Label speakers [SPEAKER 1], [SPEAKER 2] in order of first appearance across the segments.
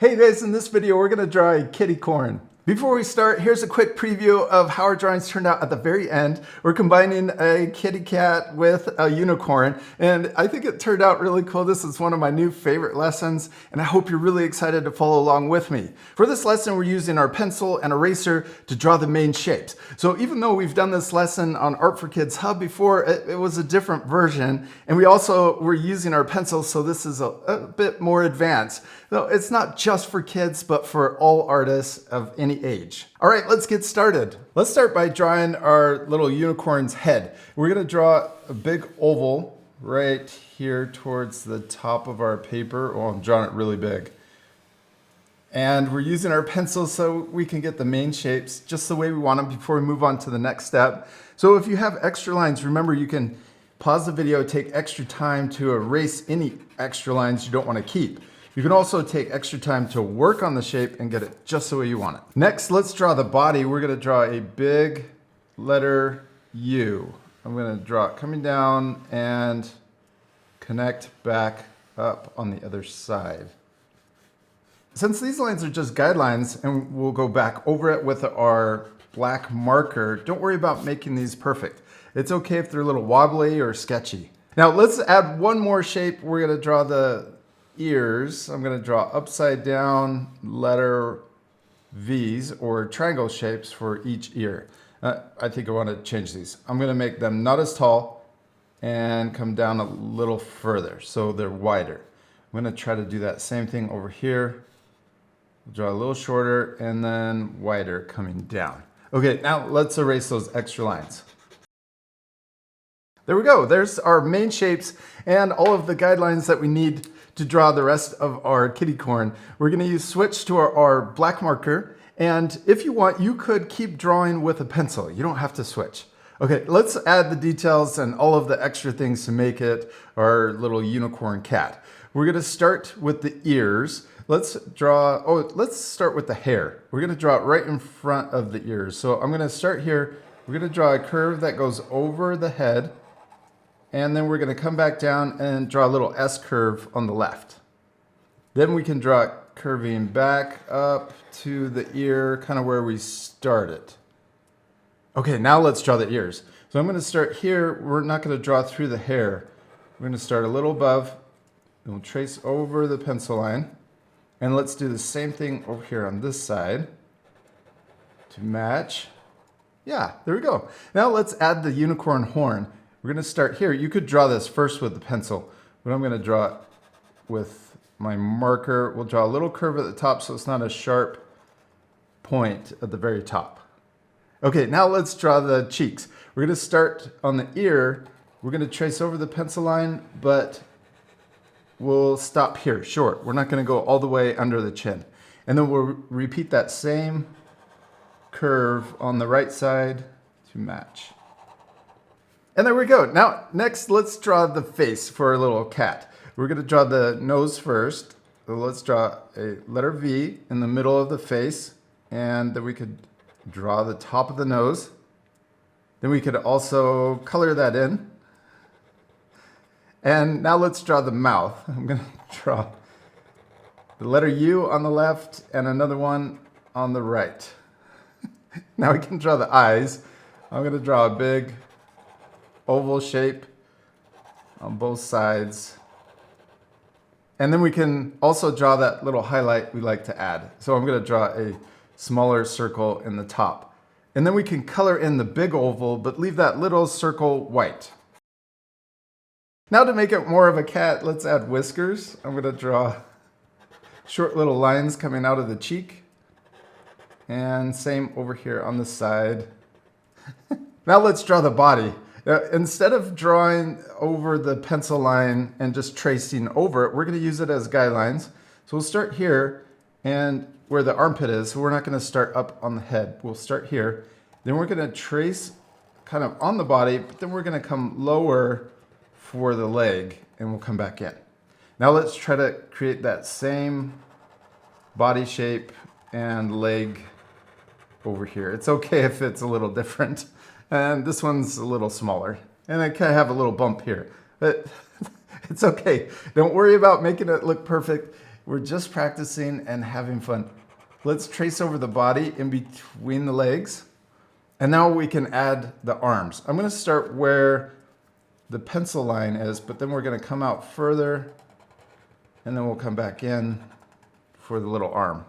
[SPEAKER 1] Hey guys, in this video we're going to draw a kittycorn. Before we start, here's a quick preview of how our drawings turned out at the very end. We're combining a kitty cat with a unicorn, and I think it turned out really cool. This is one of my new favorite lessons, and I hope you're really excited to follow along with me. For this lesson, we're using our pencil and eraser to draw the main shapes. So even though we've done this lesson on Art for Kids Hub before, it was a different version, and we also were using our pencil, so this is a bit more advanced. So it's not just for kids, but for all artists of any age. All right, let's get started. Let's start by drawing our little unicorn's head. We're gonna draw a big oval right here towards the top of our paper. Oh, I'm drawing it really big. And we're using our pencil so we can get the main shapes just the way we want them before we move on to the next step. So if you have extra lines, remember you can pause the video, take extra time to erase any extra lines you don't want to keep. You can also take extra time to work on the shape and get it just the way you want it. Next, let's draw the body. We're going to draw a big letter U. I'm going to draw it coming down and connect back up on the other side. Since these lines are just guidelines and we'll go back over it with our black marker, don't worry about making these perfect. It's okay if they're a little wobbly or sketchy. Now let's add one more shape. We're going to draw the ears. I'm going to draw upside down letter V's or triangle shapes for each ear. I think I want to change these. I'm going to make them not as tall and come down a little further so they're wider. I'm going to try to do that same thing over here. Draw a little shorter and then wider coming down. Okay, now let's erase those extra lines. There we go. There's our main shapes and all of the guidelines that we need to draw the rest of our kittycorn. We're going to switch to our black marker, and if you want, you could keep drawing with a pencil. You don't have to switch. Okay, let's add the details and all of the extra things to make it our little unicorn cat. We're going to start with the ears. Let's start with the hair. We're going to draw it right in front of the ears. So I'm going to start here. We're going to draw a curve that goes over the head. And then we're going to come back down and draw a little S curve on the left. Then we can draw it curving back up to the ear, kind of where we started. Okay, now let's draw the ears. So I'm going to start here. We're not going to draw through the hair. We're going to start a little above. We'll trace over the pencil line. And let's do the same thing over here on this side to match. Yeah, there we go. Now let's add the unicorn horn. We're going to start here. You could draw this first with the pencil, but I'm going to draw it with my marker. We'll draw a little curve at the top so it's not a sharp point at the very top. Okay, now let's draw the cheeks. We're going to start on the ear. We're going to trace over the pencil line, but we'll stop here, short. We're not going to go all the way under the chin. And then we'll repeat that same curve on the right side to match. And there we go. Now, next, let's draw the face for a little cat. We're going to draw the nose first. So let's draw a letter V in the middle of the face. And then we could draw the top of the nose. Then we could also color that in. And now let's draw the mouth. I'm going to draw the letter U on the left and another one on the right. Now we can draw the eyes. I'm going to draw a big oval shape on both sides. And then we can also draw that little highlight we like to add. So I'm going to draw a smaller circle in the top. And then we can color in the big oval, but leave that little circle white. Now to make it more of a cat, let's add whiskers. I'm going to draw short little lines coming out of the cheek. And same over here on the side. Now let's draw the body. Instead of drawing over the pencil line and just tracing over it, we're going to use it as guidelines. So we'll start here and where the armpit is. So we're not going to start up on the head. We'll start here. Then we're going to trace kind of on the body, but then we're going to come lower for the leg and we'll come back in. Now let's try to create that same body shape and leg over here. It's okay if it's a little different. And this one's a little smaller. And I kind of have a little bump here. But it's okay. Don't worry about making it look perfect. We're just practicing and having fun. Let's trace over the body in between the legs. And now we can add the arms. I'm gonna start where the pencil line is, but then we're gonna come out further and then we'll come back in for the little arm.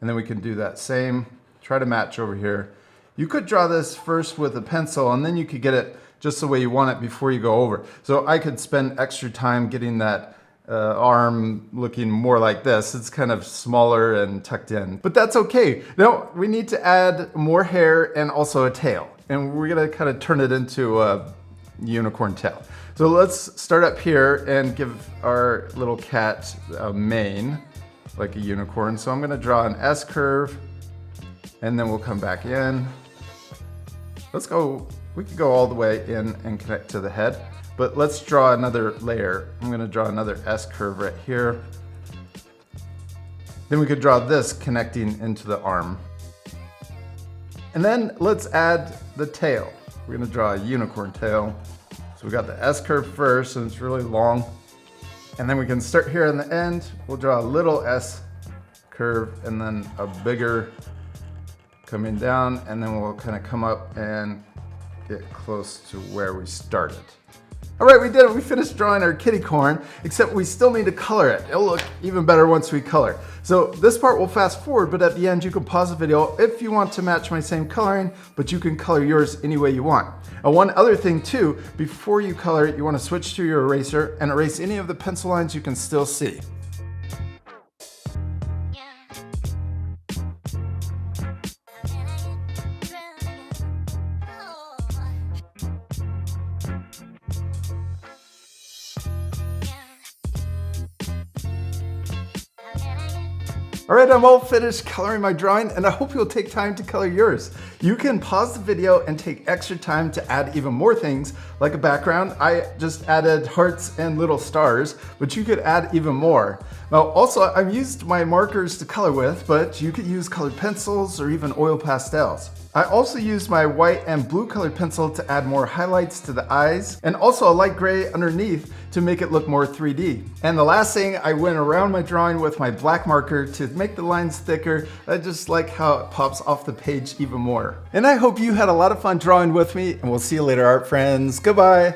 [SPEAKER 1] And then we can do that same, try to match over here. You could draw this first with a pencil and then you could get it just the way you want it before you go over. So I could spend extra time getting that arm looking more like this. It's kind of smaller and tucked in, but that's okay. Now we need to add more hair and also a tail. And we're gonna kind of turn it into a unicorn tail. So let's start up here and give our little cat a mane, like a unicorn. So I'm gonna draw an S curve and then we'll come back in. Let's go, we could go all the way in and connect to the head. But let's draw another layer. I'm gonna draw another S curve right here. Then we could draw this connecting into the arm. And then let's add the tail. We're gonna draw a unicorn tail. So we got the S curve first and it's really long. And then we can start here on the end. We'll draw a little S curve and then a bigger coming down, and then we'll kind of come up and get close to where we started. All right, we did it. We finished drawing our Kittycorn, except we still need to color it. It'll look even better once we color. So this part will fast forward, but at the end you can pause the video if you want to match my same coloring, but you can color yours any way you want. Now, one other thing too, before you color it, you want to switch to your eraser and erase any of the pencil lines you can still see. All right, I'm all finished coloring my drawing and I hope you'll take time to color yours. You can pause the video and take extra time to add even more things like a background. I just added hearts and little stars, but you could add even more. Now also, I've used my markers to color with, but you could use colored pencils or even oil pastels. I also used my white and blue colored pencil to add more highlights to the eyes and also a light gray underneath to make it look more 3D. And the last thing, I went around my drawing with my black marker to make the lines thicker. I just like how it pops off the page even more. And I hope you had a lot of fun drawing with me, and we'll see you later, art friends. Goodbye.